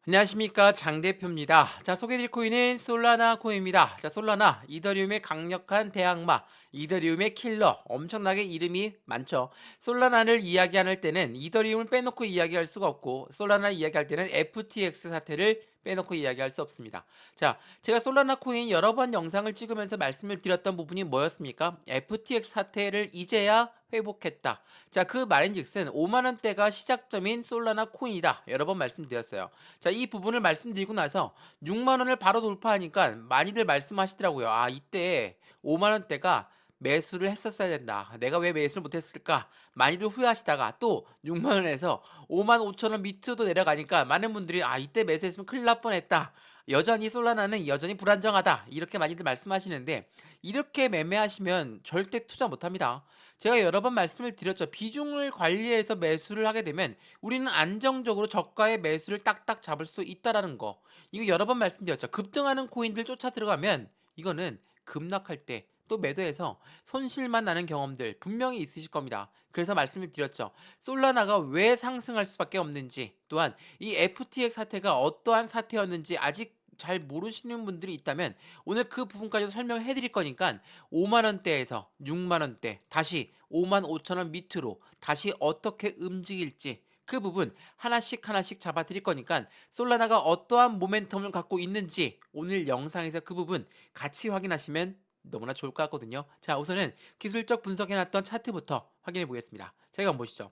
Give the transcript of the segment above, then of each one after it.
안녕하십니까, 장 대표입니다. 자, 소개드릴 코인은 솔라나 코인입니다. 자, 솔라나 이더리움의 강력한 대항마, 이더리움의 킬러, 엄청나게 이름이 많죠. 솔라나를 이야기할 때는 이더리움을 빼놓고 이야기할 수가 없고, 솔라나 이야기할 때는 FTX 사태를 빼놓고 이야기할 수 없습니다. 자, 제가 솔라나 코인 여러 번 영상을 찍으면서 말씀을 드렸던 부분이 뭐였습니까? FTX 사태를 이제야 회복했다. 자, 그 말인즉슨 5만 원대가 시작점인 솔라나 코인이다. 여러 번 말씀드렸어요. 자, 이 부분을 말씀드리고 나서 6만 원을 바로 돌파하니까 많이들 말씀하시더라고요. 아, 이때 5만 원대가 매수를 했었어야 된다. 내가 왜 매수를 못했을까? 많이들 후회하시다가 또 6만 원에서 5만 5천 원 밑으로도 내려가니까 많은 분들이 아, 이때 매수했으면 큰일 날 뻔했다. 여전히 솔라나는 여전히 불안정하다. 이렇게 많이들 말씀하시는데 이렇게 매매하시면 절대 투자 못합니다. 제가 여러 번 말씀을 드렸죠. 비중을 관리해서 매수를 하게 되면 우리는 안정적으로 저가의 매수를 딱딱 잡을 수 있다라는 거. 이거 여러 번 말씀드렸죠. 급등하는 코인들 쫓아 들어가면 이거는 급락할 때 또 매도해서 손실만 나는 경험들 분명히 있으실 겁니다. 그래서 말씀을 드렸죠. 솔라나가 왜 상승할 수밖에 없는지, 또한 이 FTX 사태가 어떠한 사태였는지 아직 잘 모르시는 분들이 있다면 오늘 그 부분까지도 설명해 드릴 거니까 5만 원대에서 6만 원대 다시 5만 5천 원 밑으로 다시 어떻게 움직일지 그 부분 하나씩 하나씩 잡아 드릴 거니까 솔라나가 어떠한 모멘텀을 갖고 있는지 오늘 영상에서 그 부분 같이 확인하시면 너무나 좋을 것 같거든요. 자, 우선은 기술적 분석해 놨던 차트부터 확인해 보겠습니다. 자, 이거 한번 보시죠.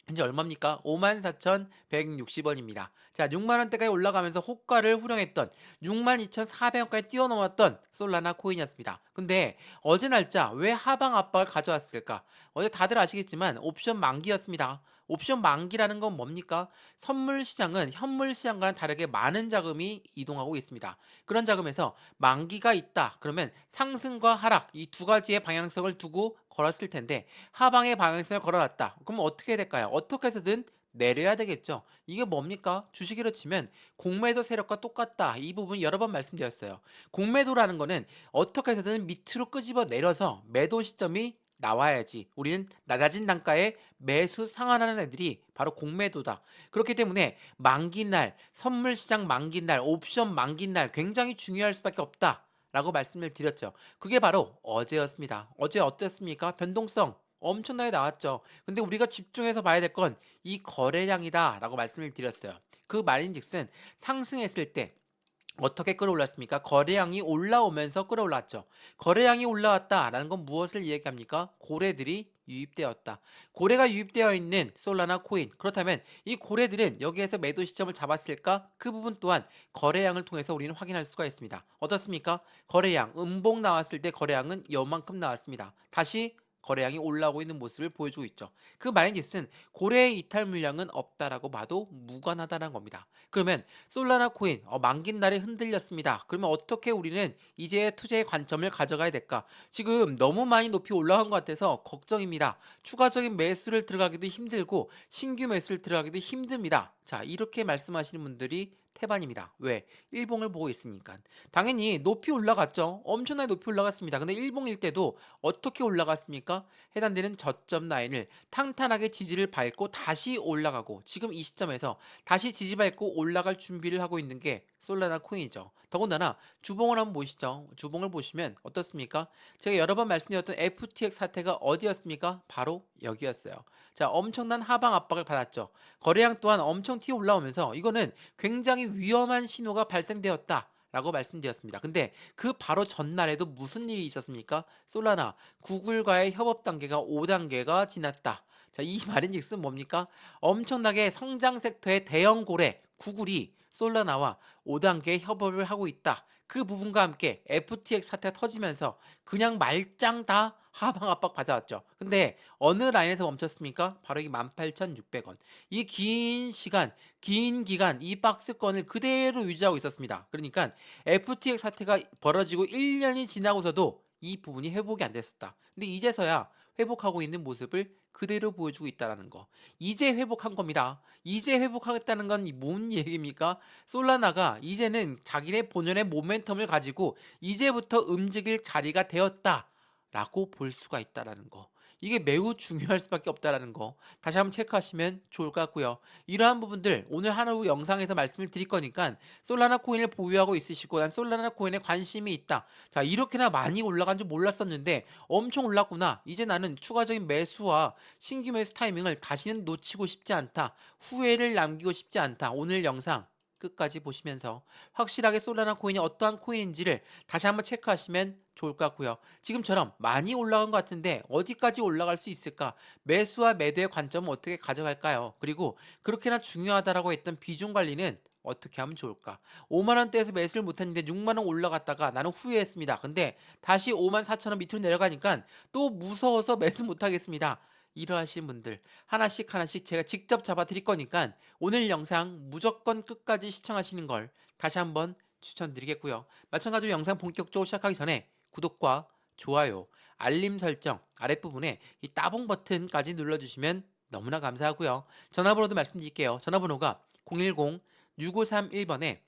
현재 얼마입니까? 54,160원입니다. 자, 6만원대까지 올라가면서 호가를 후령했던 62,400원까지 뛰어넘었던 솔라나 코인이었습니다. 근데 어제 날짜 왜 하방 압박을 가져왔을까? 어제 다들 아시겠지만 옵션 만기였습니다. 옵션 만기라는 건 뭡니까? 선물 시장은 현물 시장과는 다르게 많은 자금이 이동하고 있습니다. 그런 자금에서 만기가 있다. 그러면 상승과 하락 이 두 가지의 방향성을 두고 걸었을 텐데 하방의 방향성을 걸어놨다. 그럼 어떻게 될까요? 어떻게 해서든 내려야 되겠죠. 이게 뭡니까? 주식으로 치면 공매도 세력과 똑같다. 이 부분 여러 번 말씀드렸어요. 공매도라는 거는 어떻게 해서든 밑으로 끄집어 내려서 매도 시점이 나와야지. 우리는 낮아진 단가에 매수 상환하는 애들이 바로 공매도다. 그렇기 때문에 만기날, 선물시장 만기날, 옵션 만기날 굉장히 중요할 수밖에 없다. 라고 말씀을 드렸죠. 그게 바로 어제였습니다. 어제 어땠습니까? 변동성 엄청나게 나왔죠. 근데 우리가 집중해서 봐야 될 건 이 거래량이다 라고 말씀을 드렸어요. 그 말인즉슨 상승했을 때 어떻게 끌어올랐습니까? 거래량이 올라오면서 끌어올랐죠. 거래량이 올라왔다라는 건 무엇을 얘기합니까? 고래들이 유입되었다. 고래가 유입되어 있는 솔라나 코인. 그렇다면 이 고래들은 여기에서 매도 시점을 잡았을까? 그 부분 또한 거래량을 통해서 우리는 확인할 수가 있습니다. 어떻습니까? 거래량, 음봉 나왔을 때 거래량은 요만큼 나왔습니다. 다시 거래량이 올라오고 있는 모습을 보여주고 있죠. 그 말인즉슨 고래의 이탈 물량은 없다라고 봐도 무관하다는 겁니다. 그러면 솔라나 코인 만긴 날에 흔들렸습니다. 그러면 어떻게 우리는 이제 투자의 관점을 가져가야 될까? 지금 너무 많이 높이 올라간 것 같아서 걱정입니다. 추가적인 매수를 들어가기도 힘들고 신규 매수를 들어가기도 힘듭니다. 자, 이렇게 말씀하시는 분들이 태반입니다. 왜? 일봉을 보고 있으니까. 당연히 높이 올라갔죠. 엄청나게 높이 올라갔습니다. 근데 일봉일 때도 어떻게 올라갔습니까? 해당되는 저점 라인을 탄탄하게 지지를 밟고 다시 올라가고 지금 이 시점에서 다시 지지 밟고 올라갈 준비를 하고 있는 게 솔라나 코인이죠. 더군다나 주봉을 한번 보시죠. 주봉을 보시면 어떻습니까? 제가 여러 번 말씀드렸던 FTX 사태가 어디였습니까? 바로 여기였어요. 자, 엄청난 하방 압박을 받았죠. 거래량 또한 엄청 튀어 올라오면서 이거는 굉장히 위험한 신호가 발생되었다. 라고 말씀드렸습니다. 근데 그 바로 전날에도 무슨 일이 있었습니까? 솔라나 구글과의 협업 단계가 5단계가 지났다. 자, 이 말인즉슨 뭡니까? 엄청나게 성장 섹터의 대형 고래 구글이 솔라나와 5단계 협업을 하고 있다. 그 부분과 함께 FTX 사태가 터지면서 그냥 말짱 다 하방 압박 받아왔죠. 근데 어느 라인에서 멈췄습니까? 바로 이 18,600원. 이 긴 시간, 긴 기간 이 박스권을 그대로 유지하고 있었습니다. 그러니까 FTX 사태가 벌어지고 1년이 지나고서도 이 부분이 회복이 안 됐었다. 근데 이제서야 회복하고 있는 모습을 그대로 보여주고 있다는 거. 이제 회복한 겁니다. 이제 회복하겠다는 건 뭔 얘기입니까? 솔라나가 이제는 자기네 본연의 모멘텀을 가지고 이제부터 움직일 자리가 되었다라고 볼 수가 있다는 거. 이게 매우 중요할 수밖에 없다라는 거 다시 한번 체크하시면 좋을 것 같고요. 이러한 부분들 오늘 하루 영상에서 말씀을 드릴 거니까 솔라나 코인을 보유하고 있으시고 난 솔라나 코인에 관심이 있다. 자, 이렇게나 많이 올라간 줄 몰랐었는데 엄청 올랐구나. 이제 나는 추가적인 매수와 신규 매수 타이밍을 다시는 놓치고 싶지 않다. 후회를 남기고 싶지 않다. 오늘 영상 끝까지 보시면서 확실하게 솔라나 코인이 어떠한 코인인지를 다시 한번 체크하시면 좋을 것 같고요. 지금처럼 많이 올라간 것 같은데 어디까지 올라갈 수 있을까? 매수와 매도의 관점은 어떻게 가져갈까요? 그리고 그렇게나 중요하다라고 했던 비중 관리는 어떻게 하면 좋을까? 5만 원대에서 매수를 못했는데 6만 원 올라갔다가 나는 후회했습니다. 근데 다시 5만 4천 원 밑으로 내려가니까 또 무서워서 매수 못하겠습니다. 이러하신 분들 하나씩 하나씩 제가 직접 잡아 드릴 거니까 오늘 영상 무조건 끝까지 시청하시는 걸 다시 한번 추천드리겠고요. 마찬가지로 영상 본격적으로 시작하기 전에 구독과 좋아요, 알림 설정 아랫부분에 이 따봉 버튼까지 눌러주시면 너무나 감사하고요. 전화번호도 말씀드릴게요. 전화번호가 010-6531번에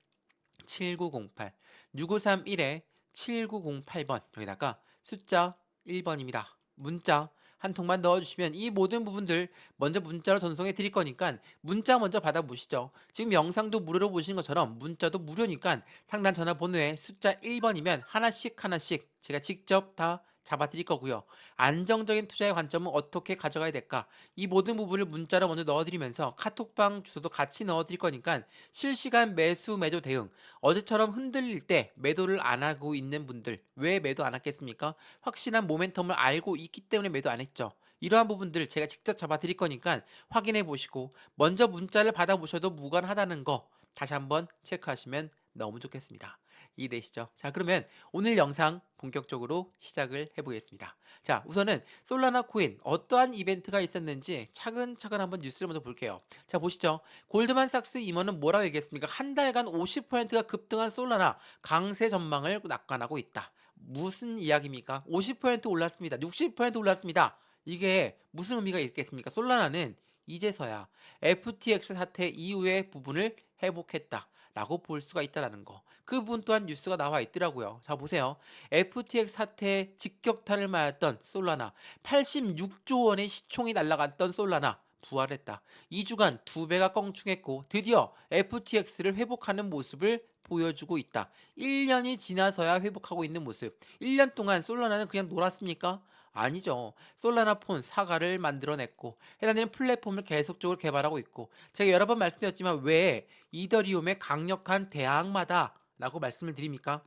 7908, 6531에 7908번 여기다가 숫자 1번입니다. 문자 한 통만 넣어주시면 이 모든 부분들 먼저 문자로 전송해 드릴 거니까 문자 먼저 받아보시죠. 지금 영상도 무료로 보시는 것처럼 문자도 무료니까 상단 전화번호에 숫자 1번이면 하나씩 하나씩 제가 직접 다 잡아드릴 거고요. 안정적인 투자의 관점은 어떻게 가져가야 될까? 이 모든 부분을 문자로 먼저 넣어드리면서 카톡방 주소도 같이 넣어드릴 거니까 실시간 매수 매도 대응 어제처럼 흔들릴 때 매도를 안 하고 있는 분들 왜 매도 안 하겠습니까? 확실한 모멘텀을 알고 있기 때문에 매도 안 했죠. 이러한 부분들 제가 직접 잡아 드릴 거니까 확인해 보시고 먼저 문자를 받아 보셔도 무관하다는 거 다시 한번 체크하시면 너무 좋겠습니다. 이해되시죠? 자, 그러면 오늘 영상 본격적으로 시작을 해보겠습니다. 자, 우선은 솔라나 코인 어떠한 이벤트가 있었는지 차근차근 한번 뉴스를 먼저 볼게요. 자, 보시죠. 골드만삭스 임원은 뭐라고 얘기했습니까? 한 달간 50%가 급등한 솔라나 강세 전망을 낙관하고 있다. 무슨 이야기입니까? 50% 올랐습니다. 60% 올랐습니다. 이게 무슨 의미가 있겠습니까? 솔라나는 이제서야 FTX 사태 이후의 부분을 회복했다. 라고 볼 수가 있다는 거. 그 부분 또한 뉴스가 나와 있더라고요. 자, 보세요. FTX 사태에 직격탄을 맞았던 솔라나 86조 원의 시총이 날아갔던 솔라나 부활했다. 2주간 2배가 껑충했고 드디어 FTX를 회복하는 모습을 보여주고 있다. 1년이 지나서야 회복하고 있는 모습. 1년 동안 솔라나는 그냥 놀았습니까? 아니죠. 솔라나 폰 사과를 만들어냈고 해당되는 플랫폼을 계속적으로 개발하고 있고 제가 여러 번 말씀드렸지만 왜 이더리움의 강력한 대항마다 라고 말씀을 드립니까?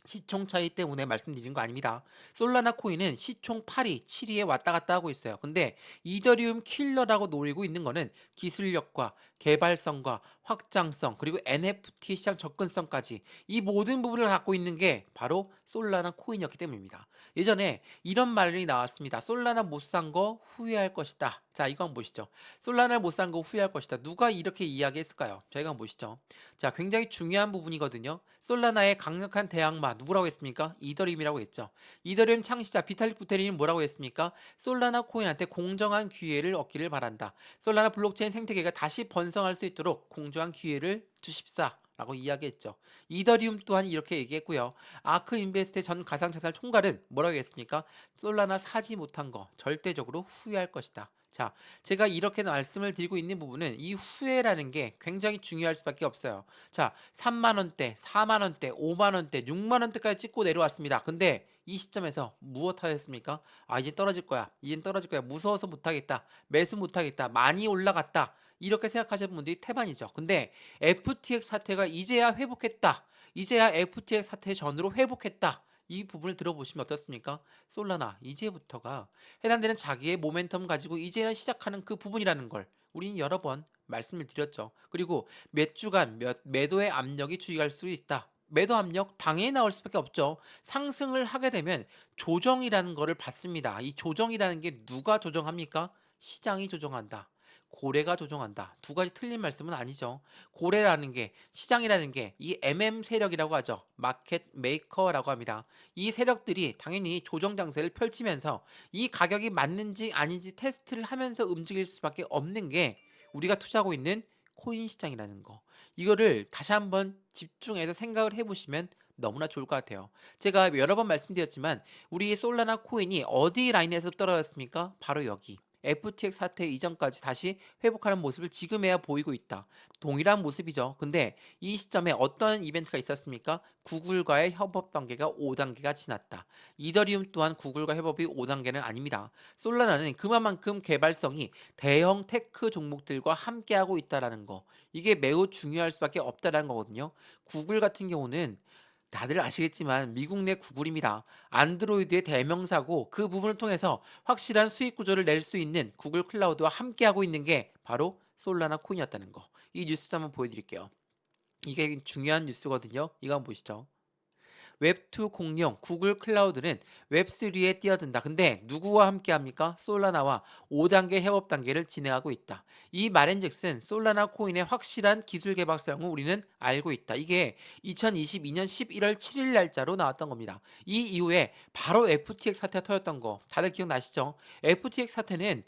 시총 차이 때문에 말씀드린 거 아닙니다. 솔라나 코인은 시총 8위, 7위에 왔다 갔다 하고 있어요. 근데 이더리움 킬러라고 노리고 있는 거는 기술력과 개발성과 확장성 그리고 NFT 시장 접근성까지 이 모든 부분을 갖고 있는 게 바로 솔라나 코인이었기 때문입니다. 예전에 이런 말이 나왔습니다. 솔라나 못 산 거 후회할 것이다. 자, 이거 한번 보시죠. 솔라나 못 산 거 후회할 것이다. 누가 이렇게 이야기했을까요? 저희가 한번 보시죠. 자, 굉장히 중요한 부분이거든요. 솔라나의 강력한 대항마 누구라고 했습니까? 이더리움이라고 했죠. 이더리움 창시자 비탈릭 부테린은 뭐라고 했습니까? 솔라나 코인한테 공정한 기회를 얻기를 바란다. 솔라나 블록체인 생태계가 다시 번성할 수 있도록 공정한 기회를 주십사. 라고 이야기했죠. 이더리움 또한 이렇게 얘기했고요. 아크 인베스트의 전 가상자산 총괄은 뭐라고 했습니까? 솔라나 사지 못한 거 절대적으로 후회할 것이다. 자, 제가 이렇게 말씀을 드리고 있는 부분은 이 후회라는 게 굉장히 중요할 수밖에 없어요. 자, 3만원대, 4만원대, 5만원대, 6만원대까지 찍고 내려왔습니다. 근데 이 시점에서 무엇 하였습니까? 아, 이제 떨어질 거야. 이젠 떨어질 거야. 무서워서 못하겠다. 매수 못하겠다. 많이 올라갔다. 이렇게 생각하시는 분들이 태반이죠. 근데 FTX 사태가 이제야 회복했다. 이제야 FTX 사태 전으로 회복했다. 이 부분을 들어보시면 어떻습니까? 솔라나 이제부터가 해당되는 자기의 모멘텀 가지고 이제는 시작하는 그 부분이라는 걸 우리는 여러 번 말씀을 드렸죠. 그리고 몇 주간 매도의 압력이 주의할 수 있다. 매도 압력 당연히 나올 수밖에 없죠. 상승을 하게 되면 조정이라는 거를 받습니다. 이 조정이라는 게 누가 조정합니까? 시장이 조정한다. 고래가 조정한다. 두 가지 틀린 말씀은 아니죠. 고래라는 게 시장이라는 게 이 MM 세력이라고 하죠. 마켓 메이커라고 합니다. 이 세력들이 당연히 조정 장세를 펼치면서 이 가격이 맞는지 아닌지 테스트를 하면서 움직일 수밖에 없는 게 우리가 투자하고 있는 코인 시장이라는 거. 이거를 다시 한번 집중해서 생각을 해보시면 너무나 좋을 것 같아요. 제가 여러 번 말씀드렸지만 우리 솔라나 코인이 어디 라인에서 떨어졌습니까? 바로 여기. FTX 사태 이전까지 다시 회복하는 모습을 지금에야 보이고 있다. 동일한 모습이죠. 근데 이 시점에 어떤 이벤트가 있었습니까? 구글과의 협업 단계가 5단계가 지났다. 이더리움 또한 구글과 협업이 5단계는 아닙니다. 솔라나는 그만큼 개발성이 대형 테크 종목들과 함께하고 있다는 거. 이게 매우 중요할 수밖에 없다는 거거든요. 구글 같은 경우는 다들 아시겠지만 미국 내 구글입니다. 안드로이드의 대명사고 그 부분을 통해서 확실한 수익 구조를 낼 수 있는 구글 클라우드와 함께하고 있는 게 바로 솔라나 코인이었다는 거. 이 뉴스도 한번 보여드릴게요. 이게 중요한 뉴스거든요. 이거 한번 보시죠. 웹2 공룡 구글 클라우드는 웹3에 뛰어든다. 근데 누구와 함께 합니까? 솔라나와 5단계 협업 단계를 진행하고 있다. 이 말인즉슨 솔라나 코인의 확실한 기술 개발성을 우리는 알고 있다. 이게 2022년 11월 7일 날짜로 나왔던 겁니다. 이 이후에 바로 FTX 사태가 터졌던 거 다들 기억나시죠? FTX 사태는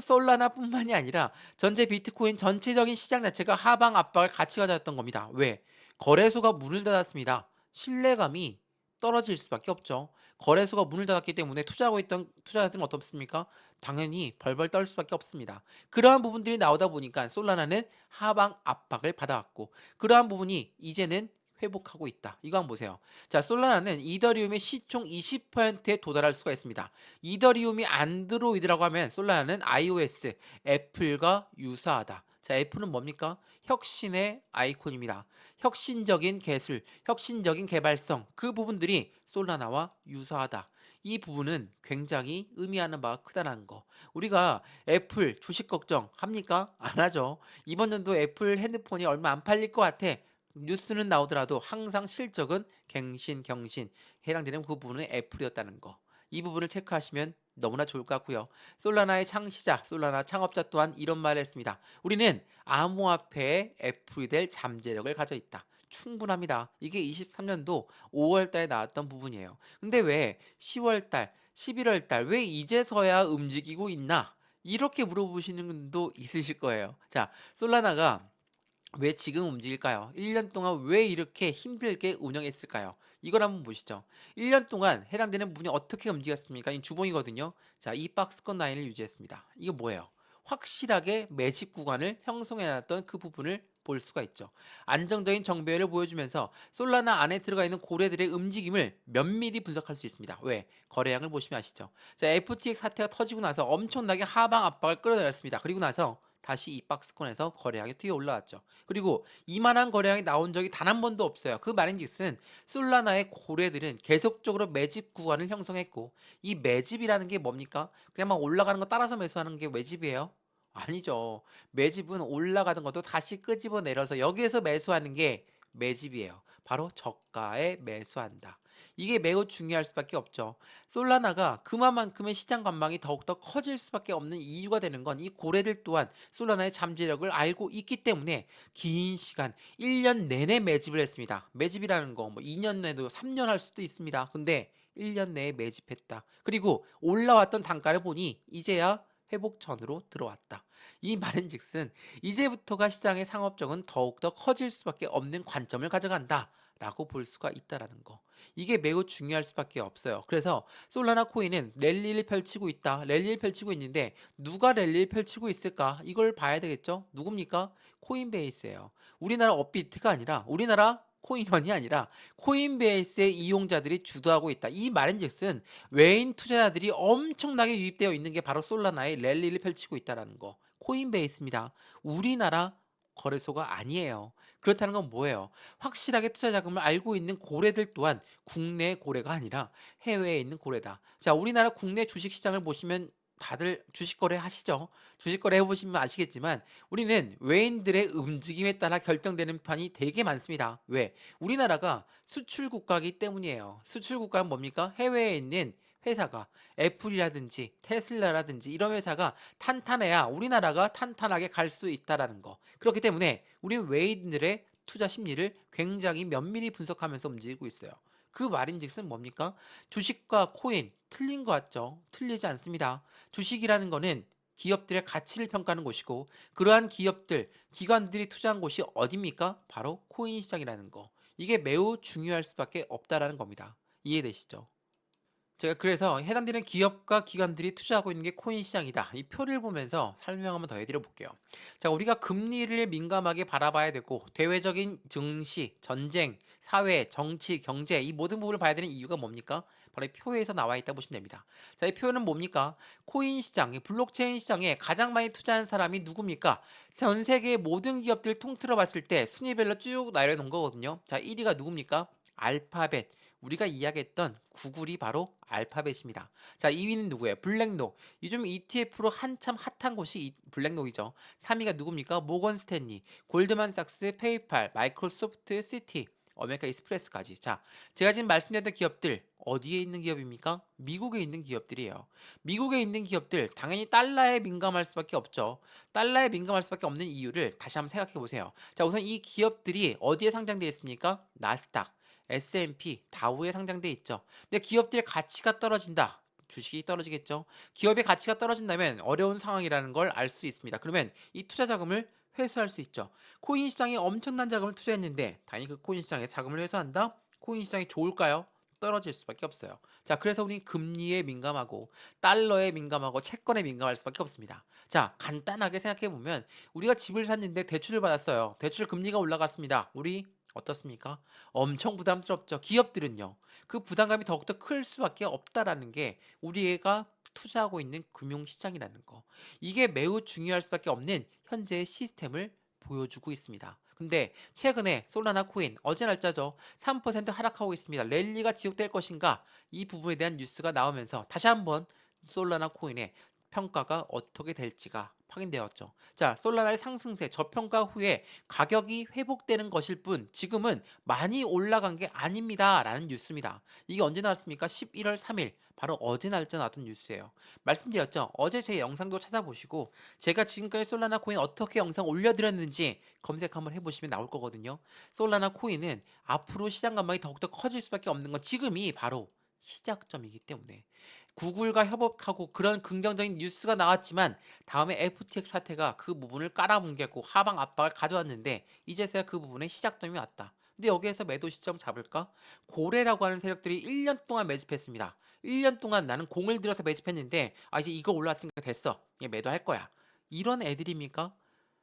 솔라나뿐만이 아니라 전체 비트코인 전체적인 시장 자체가 하방 압박을 같이 가져왔던 겁니다. 왜? 거래소가 문을 닫았습니다. 신뢰감이 떨어질 수밖에 없죠. 거래소가 문을 닫았기 때문에 투자하고 있던 투자자들은 어떻습니까? 당연히 벌벌 떨 수밖에 없습니다. 그러한 부분들이 나오다 보니까 솔라나는 하방 압박을 받아왔고 그러한 부분이 이제는 회복하고 있다. 이거 한번 보세요. 자, 솔라나는 이더리움의 시총 20%에 도달할 수가 있습니다. 이더리움이 안드로이드라고 하면 솔라나는 iOS, 애플과 유사하다. 자, 애플은 뭡니까? 혁신의 아이콘입니다. 혁신적인 기술, 혁신적인 개발성, 그 부분들이 솔라나와 유사하다. 이 부분은 굉장히 의미하는 바가 크다는 거. 우리가 애플 주식 걱정 합니까? 안 하죠. 이번 연도 애플 핸드폰이 얼마 안 팔릴 것 같아. 뉴스는 나오더라도 항상 실적은 갱신경신 해당되는 그 부분은 애플이었다는 거. 이 부분을 체크하시면 너무나 좋을 것 같고요. 솔라나의 창시자, 솔라나 창업자 또한 이런 말을 했습니다. 우리는 암호화폐의 애플이 될 잠재력을 가져 있다. 충분합니다. 이게 23년도 5월 달에 나왔던 부분이에요. 근데 왜 10월 달, 11월 달 왜 이제서야 움직이고 있나? 이렇게 물어보시는 분도 있으실 거예요. 자, 솔라나가 왜 지금 움직일까요? 1년 동안 왜 이렇게 힘들게 운영했을까요? 이걸 한번 보시죠. 1년 동안 해당되는 부분이 어떻게 움직였습니까? 이 주봉이거든요. 자, 이 박스권 라인을 유지했습니다. 이거 뭐예요? 확실하게 매집 구간을 형성해놨던 그 부분을 볼 수가 있죠. 안정적인 정배열을 보여주면서 솔라나 안에 들어가 있는 고래들의 움직임을 면밀히 분석할 수 있습니다. 왜? 거래량을 보시면 아시죠? 자, FTX 사태가 터지고 나서 엄청나게 하방 압박을 끌어내렸습니다. 그리고 나서 다시 이 박스권에서 거래량이 튀어 올라왔죠. 그리고 이만한 거래량이 나온 적이 단 한 번도 없어요. 그 말인즉슨 솔라나의 고래들은 계속적으로 매집 구간을 형성했고 이 매집이라는 게 뭡니까? 그냥 막 올라가는 거 따라서 매수하는 게 매집이에요? 아니죠. 매집은 올라가는 것도 다시 끄집어 내려서 여기에서 매수하는 게 매집이에요. 바로 저가에 매수한다. 이게 매우 중요할 수밖에 없죠. 솔라나가 그만큼의 시장 관망이 더욱더 커질 수밖에 없는 이유가 되는 건 이 고래들 또한 솔라나의 잠재력을 알고 있기 때문에 긴 시간 1년 내내 매집을 했습니다. 매집이라는 거 뭐 2년 내도 3년 할 수도 있습니다. 근데 1년 내에 매집했다. 그리고 올라왔던 단가를 보니 이제야 회복전으로 들어왔다. 이 말인즉슨 이제부터가 시장의 상업적은 더욱더 커질 수밖에 없는 관점을 가져간다. 라고 볼 수가 있다라는 거. 이게 매우 중요할 수밖에 없어요. 그래서 솔라나 코인은 랠리를 펼치고 있다. 랠리를 펼치고 있는데 누가 랠리를 펼치고 있을까? 이걸 봐야 되겠죠? 누굽니까? 코인베이스예요. 우리나라 업비트가 아니라 우리나라 코인원이 아니라 코인베이스의 이용자들이 주도하고 있다. 이 말인즉슨 외인 투자자들이 엄청나게 유입되어 있는 게 바로 솔라나의 랠리를 펼치고 있다는 거. 코인베이스입니다. 우리나라 거래소가 아니에요. 그렇다는 건 뭐예요? 확실하게 투자 자금을 알고 있는 고래들 또한 국내 고래가 아니라 해외에 있는 고래다. 자, 우리나라 국내 주식 시장을 보시면 다들 주식 거래 하시죠? 주식 거래 해보시면 아시겠지만 우리는 외인들의 움직임에 따라 결정되는 판이 되게 많습니다. 왜? 우리나라가 수출 국가이기 때문이에요. 수출 국가는 뭡니까? 해외에 있는 회사가 애플이라든지 테슬라라든지 이런 회사가 탄탄해야 우리나라가 탄탄하게 갈 수 있다라는 거. 그렇기 때문에 우리 외인들의 투자 심리를 굉장히 면밀히 분석하면서 움직이고 있어요. 그 말인즉슨 뭡니까? 주식과 코인 틀린 것 같죠? 틀리지 않습니다. 주식이라는 거는 기업들의 가치를 평가하는 곳이고 그러한 기업들, 기관들이 투자한 곳이 어디입니까? 바로 코인 시장이라는 거. 이게 매우 중요할 수밖에 없다라는 겁니다. 이해되시죠? 제가 그래서 해당되는 기업과 기관들이 투자하고 있는 게 코인 시장이다. 이 표를 보면서 설명 한번 더 해드려 볼게요. 자, 우리가 금리를 민감하게 바라봐야 되고, 대외적인 증시, 전쟁, 사회, 정치, 경제, 이 모든 부분을 봐야 되는 이유가 뭡니까? 바로 이 표에서 나와 있다 보시면 됩니다. 자, 이 표는 뭡니까? 코인 시장, 이 블록체인 시장에 가장 많이 투자한 사람이 누굽니까? 전 세계의 모든 기업들 통틀어 봤을 때 순위별로 쭉 나열해 놓은 거거든요. 자, 1위가 누굽니까? 알파벳. 우리가 이야기했던 구글이 바로 알파벳입니다. 자, 2위는 누구예요? 블랙록. 요즘 ETF로 한참 핫한 곳이 블랙록이죠. 3위가 누굽니까? 모건 스탠리, 골드만삭스, 페이팔, 마이크로소프트, 시티, 어메리카 익스프레스까지. 자, 제가 지금 말씀드렸던 기업들 어디에 있는 기업입니까? 미국에 있는 기업들이에요. 미국에 있는 기업들 당연히 달러에 민감할 수밖에 없죠. 달러에 민감할 수밖에 없는 이유를 다시 한번 생각해 보세요. 자, 우선 이 기업들이 어디에 상장되어 있습니까? 나스닥, S&P, 다우에 상장돼 있죠. 근데 기업들의 가치가 떨어진다. 주식이 떨어지겠죠. 기업의 가치가 떨어진다면 어려운 상황이라는 걸 알 수 있습니다. 그러면 이 투자 자금을 회수할 수 있죠. 코인 시장에 엄청난 자금을 투자했는데 당연히 그 코인 시장에 자금을 회수한다? 코인 시장이 좋을까요? 떨어질 수밖에 없어요. 자, 그래서 우리 금리에 민감하고 달러에 민감하고 채권에 민감할 수밖에 없습니다. 자, 간단하게 생각해 보면 우리가 집을 샀는데 대출을 받았어요. 대출 금리가 올라갔습니다. 우리 어떻습니까? 엄청 부담스럽죠. 기업들은요. 그 부담감이 더욱더 클 수밖에 없다라는 게 우리가 투자하고 있는 금융시장이라는 거. 이게 매우 중요할 수밖에 없는 현재의 시스템을 보여주고 있습니다. 근데 최근에 솔라나 코인 어제 날짜죠. 3% 하락하고 있습니다. 랠리가 지속될 것인가? 이 부분에 대한 뉴스가 나오면서 다시 한번 솔라나 코인의 평가가 어떻게 될지가 확인되었죠. 자, 솔라나의 상승세 저평가 후에 가격이 회복되는 것일 뿐 지금은 많이 올라간 게 아닙니다라는 뉴스입니다. 이게 언제 나왔습니까? 11월 3일 바로 어제 날짜 나왔던 뉴스예요. 말씀드렸죠. 어제 제 영상도 찾아보시고 제가 지금까지 솔라나 코인 어떻게 영상 올려드렸는지 검색 한번 해보시면 나올 거거든요. 솔라나 코인은 앞으로 시장 전망이 더욱더 커질 수밖에 없는 건 지금이 바로 시작점이기 때문에 구글과 협업하고 그런 긍정적인 뉴스가 나왔지만 다음에 FTX 사태가 그 부분을 깔아뭉개고 하방 압박을 가져왔는데 이제서야 그 부분에 시작점이 왔다. 근데 여기에서 매도 시점 잡을까? 고래라고 하는 세력들이 1년 동안 매집했습니다. 1년 동안 나는 공을 들여서 매집했는데 아 이제 이거 올라왔으니까 됐어. 이제 매도할 거야. 이런 애들입니까?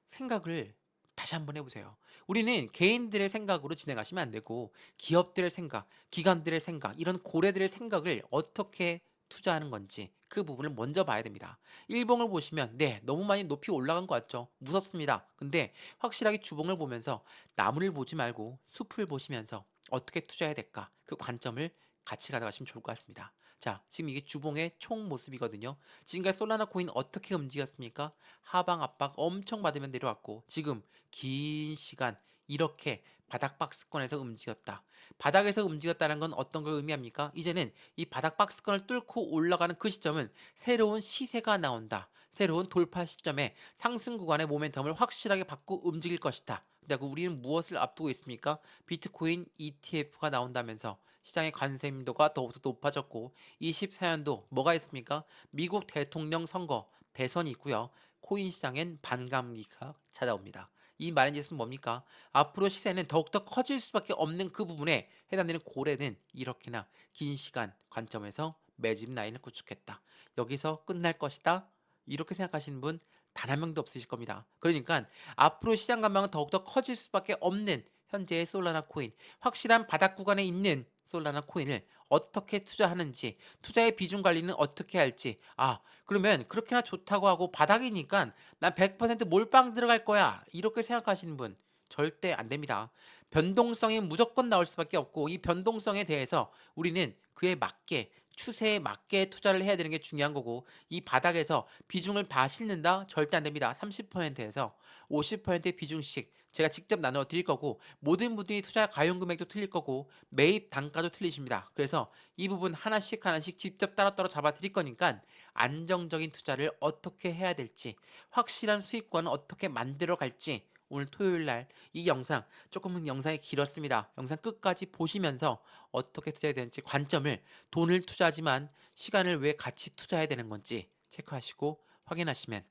생각을 다시 한번 해보세요. 우리는 개인들의 생각으로 진행하시면 안 되고 기업들의 생각, 기관들의 생각, 이런 고래들의 생각을 어떻게 투자하는 건지 그 부분을 먼저 봐야 됩니다. 일봉을 보시면 네, 너무 많이 높이 올라간 것 같죠? 무섭습니다. 근데 확실하게 주봉을 보면서 나무를 보지 말고 숲을 보시면서 어떻게 투자해야 될까? 그 관점을 같이 가져가시면 좋을 것 같습니다. 자, 지금 이게 주봉의 총 모습이거든요. 지금까지 솔라나 코인 어떻게 움직였습니까? 하방 압박 엄청 받으면 내려왔고 지금 긴 시간 이렇게 바닥 박스권에서 움직였다. 바닥에서 움직였다는 건 어떤 걸 의미합니까? 이제는 이 바닥 박스권을 뚫고 올라가는 그 시점은 새로운 시세가 나온다. 새로운 돌파 시점에 상승 구간의 모멘텀을 확실하게 받고 움직일 것이다. 근데 우리는 무엇을 앞두고 있습니까? 비트코인 ETF가 나온다면서 시장의 관심도가 더욱더 높아졌고 24년도 뭐가 있습니까? 미국 대통령 선거, 대선이 있고요. 코인 시장엔 반감기가 찾아옵니다. 이 말인 짓은 뭡니까? 앞으로 시세는 더욱더 커질 수밖에 없는 그 부분에 해당되는 고래는 이렇게나 긴 시간 관점에서 매집 라인을 구축했다. 여기서 끝날 것이다. 이렇게 생각하시는 분 단 한 명도 없으실 겁니다. 그러니까 앞으로 시장 전망은 더욱더 커질 수밖에 없는 현재의 솔라나 코인, 확실한 바닥 구간에 있는 솔라나 코인을 어떻게 투자하는지, 투자의 비중 관리는 어떻게 할지, 아, 그러면 그렇게나 좋다고 하고 바닥이니까 난 100% 몰빵 들어갈 거야. 이렇게 생각하시는 분 절대 안 됩니다. 변동성이 무조건 나올 수밖에 없고 이 변동성에 대해서 우리는 그에 맞게 추세에 맞게 투자를 해야 되는 게 중요한 거고 이 바닥에서 비중을 다 싣는다? 절대 안 됩니다. 30%에서 50%의 비중씩 제가 직접 나눠 드릴 거고 모든 분들이 투자 가용 금액도 틀릴 거고 매입 단가도 틀리십니다. 그래서 이 부분 하나씩 하나씩 직접 따로따로 잡아 드릴 거니까 안정적인 투자를 어떻게 해야 될지 확실한 수익권을 어떻게 만들어 갈지 오늘 토요일 날 이 영상 조금은 영상이 길었습니다. 영상 끝까지 보시면서 어떻게 투자해야 되는지 관점을 돈을 투자하지만 시간을 왜 같이 투자해야 되는 건지 체크하시고 확인하시면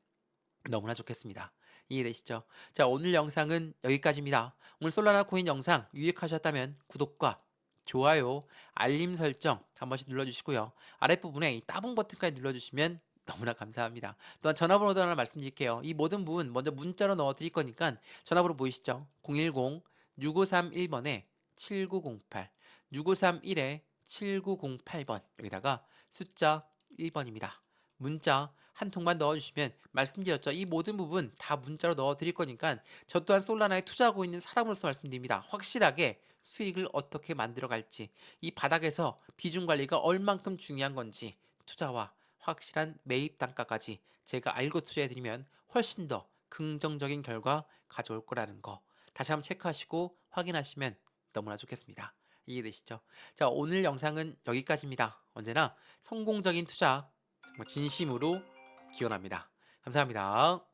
너무나 좋겠습니다. 이해되시죠? 자, 오늘 영상은 여기까지입니다. 오늘 솔라나 코인 영상 유익하셨다면 구독과 좋아요, 알림 설정 한 번씩 눌러주시고요. 아랫부분에 이 따봉 버튼까지 눌러주시면 너무나 감사합니다. 또한 전화번호도 하나 말씀드릴게요. 이 모든 부분 먼저 문자로 넣어드릴 거니까 전화번호 보이시죠? 010-6531번에 7908, 6531에 7908번 여기다가 숫자 1번입니다. 문자 한 통만 넣어주시면 말씀드렸죠. 이 모든 부분 다 문자로 넣어드릴 거니까 저 또한 솔라나에 투자하고 있는 사람으로서 말씀드립니다. 확실하게 수익을 어떻게 만들어 갈지, 이 바닥에서 비중 관리가 얼만큼 중요한 건지, 투자와 확실한 매입 단가까지 제가 알고 투자해드리면 훨씬 더 긍정적인 결과 가져올 거라는 거 다시 한번 체크하시고 확인하시면 너무나 좋겠습니다. 이해되시죠? 자, 오늘 영상은 여기까지입니다. 언제나 성공적인 투자 정말 진심으로 기원합니다. 감사합니다.